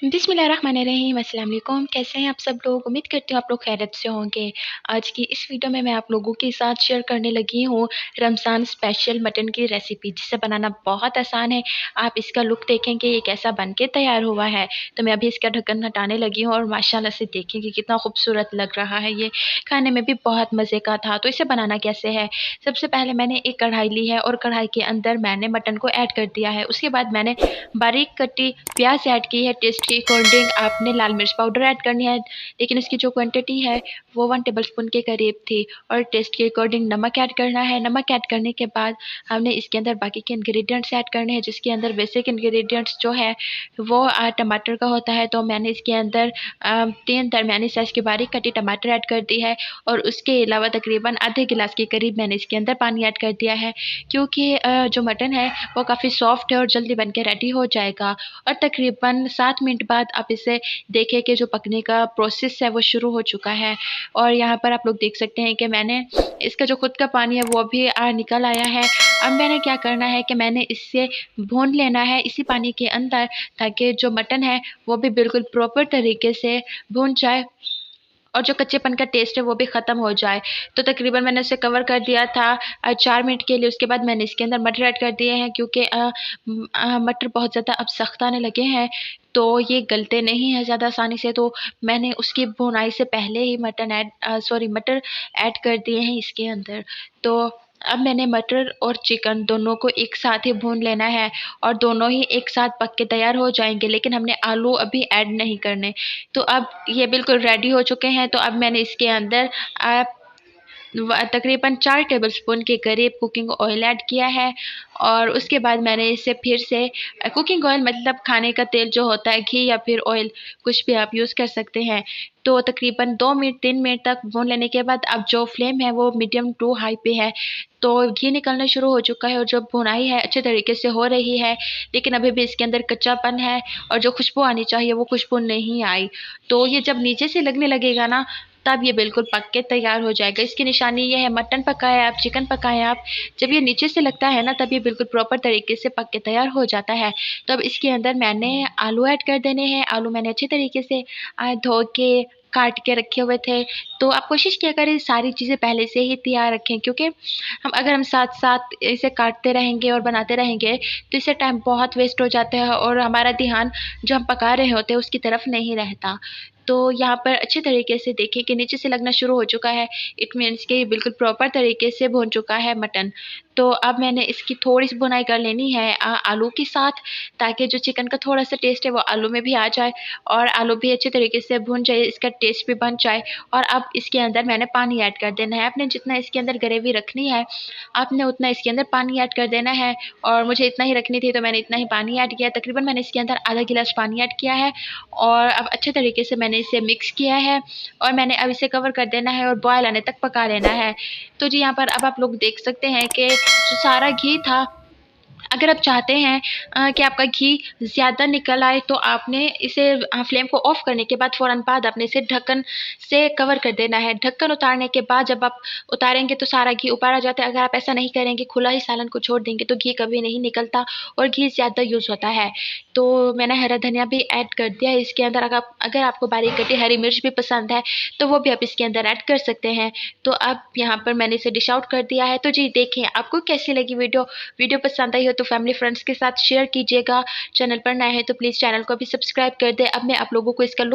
बिस्मिल्लाहिर्रहमानिर्रहीम, अस्सलाम वालेकुम। कैसे हैं आप सब लोग? उम्मीद करती हूँ आप लोग खैरियत से होंगे। आज की इस वीडियो में मैं आप लोगों के साथ शेयर करने लगी हूँ रमज़ान स्पेशल मटन की रेसिपी, जिसे बनाना बहुत आसान है। आप इसका लुक देखेंगे ये कैसा बन के तैयार हुआ है। तो मैं अभी इसका ढक्कन हटाने लगी हूँ और माशाल्लाह से देखेंगे कितना खूबसूरत लग रहा है ये। खाने में भी बहुत मज़े का था। तो इसे बनाना कैसे है? सबसे पहले मैंने एक कढ़ाई ली है और कढ़ाई के अंदर मैंने मटन को ऐड कर दिया है। उसके बाद मैंने बारीक कटी प्याज ऐड की है, टेस्ट के अकॉर्डिंग आपने लाल मिर्च पाउडर ऐड करनी है, लेकिन इसकी जो क्वांटिटी है वो 1 टेबलस्पून के करीब थी। और टेस्ट के अकॉर्डिंग नमक ऐड करना है। नमक ऐड करने के बाद हमने इसके अंदर बाकी के इंग्रेडिएंट्स ऐड करने हैं, जिसके अंदर बेसिक इंग्रेडिएंट्स जो है वो टमाटर का होता है। तो मैंने इसके अंदर 3 दरमियानी साइज़ की बारीक कटी टमाटर ऐड कर दी है और उसके अलावा तकरीबन आधे गिलास के करीब मैंने इसके अंदर पानी ऐड कर दिया है, क्योंकि जो मटन है वो काफ़ी सॉफ्ट है और जल्दी बन के रेडी हो जाएगा। और तकरीबन 7 मिनट बाद आप इसे देखें कि जो पकने का प्रोसेस है वो शुरू हो चुका है। और यहाँ पर आप लोग देख सकते हैं कि मैंने इसका जो खुद का पानी है वो भी निकल आया है। अब मैंने क्या करना है कि मैंने इससे भून लेना है इसी पानी के अंदर, ताकि जो मटन है वो भी बिल्कुल प्रॉपर तरीके से भून जाए और जो कच्चेपन का टेस्ट है वो भी ख़त्म हो जाए। तो तकरीबन मैंने इसे कवर कर दिया था 4 मिनट के लिए। उसके बाद मैंने इसके अंदर मटर ऐड कर दिए हैं, क्योंकि मटर बहुत ज़्यादा अब सख्त आने लगे हैं, तो ये गलते नहीं हैं ज़्यादा आसानी से। तो मैंने उसकी भुनाई से पहले ही मटर ऐड कर दिए हैं इसके अंदर। तो अब मैंने मटर और चिकन दोनों को एक साथ ही भून लेना है और दोनों ही एक साथ पक के तैयार हो जाएंगे, लेकिन हमने आलू अभी ऐड नहीं करने। तो अब ये बिल्कुल रेडी हो चुके हैं। तो अब मैंने इसके अंदर तकरीबन 4 टेबलस्पून के करीब कुकिंग ऑयल ऐड किया है और उसके बाद मैंने इसे फिर से कुकिंग ऑयल मतलब खाने का तेल जो होता है, घी या फिर ऑयल, कुछ भी आप यूज़ कर सकते हैं। तो तकरीबन 2 मिनट 3 मिनट तक भून लेने के बाद अब जो फ्लेम है वो मीडियम टू हाई पे है। तो घी निकलना शुरू हो चुका है और जो भुनाई है अच्छे तरीके से हो रही है, लेकिन अभी भी इसके अंदर कच्चापन है और जो खुशबू आनी चाहिए वो खुशबू नहीं आई। तो ये जब नीचे से लगने लगेगा ना, तब ये बिल्कुल पक के तैयार हो जाएगा। इसकी निशानी ये है, मटन पकाएं आप, चिकन पकाएं आप, जब ये नीचे से लगता है ना तब ये बिल्कुल प्रॉपर तरीके से पक के तैयार हो जाता है। तो अब इसके अंदर मैंने आलू ऐड कर देने हैं। आलू मैंने अच्छे तरीके से धो के काट के रखे हुए थे। तो आप कोशिश किया करें सारी चीज़ें पहले से ही तैयार रखें, क्योंकि अगर हम साथ साथ इसे काटते रहेंगे और बनाते रहेंगे तो इससे टाइम बहुत वेस्ट हो जाता है और हमारा ध्यान जो हम पका रहे होते हैं उसकी तरफ नहीं रहता। तो यहाँ पर अच्छे तरीके से देखिए कि नीचे से लगना शुरू हो चुका है। इट मीन्स कि बिल्कुल प्रॉपर तरीके से भून चुका है मटन। तो अब मैंने इसकी थोड़ी सी भुनाई कर लेनी है आलू के साथ, ताकि जो चिकन का थोड़ा सा टेस्ट है वो आलू में भी आ जाए और आलू भी अच्छे तरीके से भुन जाए, इसका टेस्ट भी बन जाए। और अब इसके अंदर मैंने पानी ऐड कर देना है। आपने जितना इसके अंदर ग्रेवी रखनी है आपने उतना इसके अंदर पानी ऐड कर देना है, और मुझे इतना ही रखनी थी तो मैंने इतना ही पानी ऐड किया। तकरीबन मैंने इसके अंदर आधा गिलास पानी ऐड किया है और अब अच्छे तरीके से मैंने इसे मिक्स किया है और मैंने अब इसे कवर कर देना है और बॉयल आने तक पका लेना है। तो जी यहाँ पर अब आप लोग देख सकते हैं कि जो सारा घी था, अगर आप चाहते हैं कि आपका घी ज़्यादा निकल आए तो आपने इसे फ्लेम को ऑफ करने के बाद फ़ौरन बाद आपने इसे ढक्कन से कवर कर देना है। ढक्कन उतारने के बाद जब आप उतारेंगे तो सारा घी ऊपर आ जाता है। अगर आप ऐसा नहीं करेंगे, खुला ही सालन को छोड़ देंगे, तो घी कभी नहीं निकलता और घी ज़्यादा यूज़ होता है। तो मैंने हरा धनिया भी ऐड कर दिया है इसके अंदर। अगर आपको बारीक कटी हरी मिर्च भी पसंद है तो वो भी आप इसके अंदर ऐड कर सकते हैं। तो अब यहाँ पर मैंने इसे डिश आउट कर दिया है। तो जी देखिए आपको कैसी लगी वीडियो। वीडियो पसंद आई हो तो फैमिली फ्रेंड्स के साथ शेयर कीजिएगा। चैनल पर नए हैं तो प्लीज़ चैनल को भी सब्सक्राइब कर दें। अब मैं आप लोगों को इसका लुक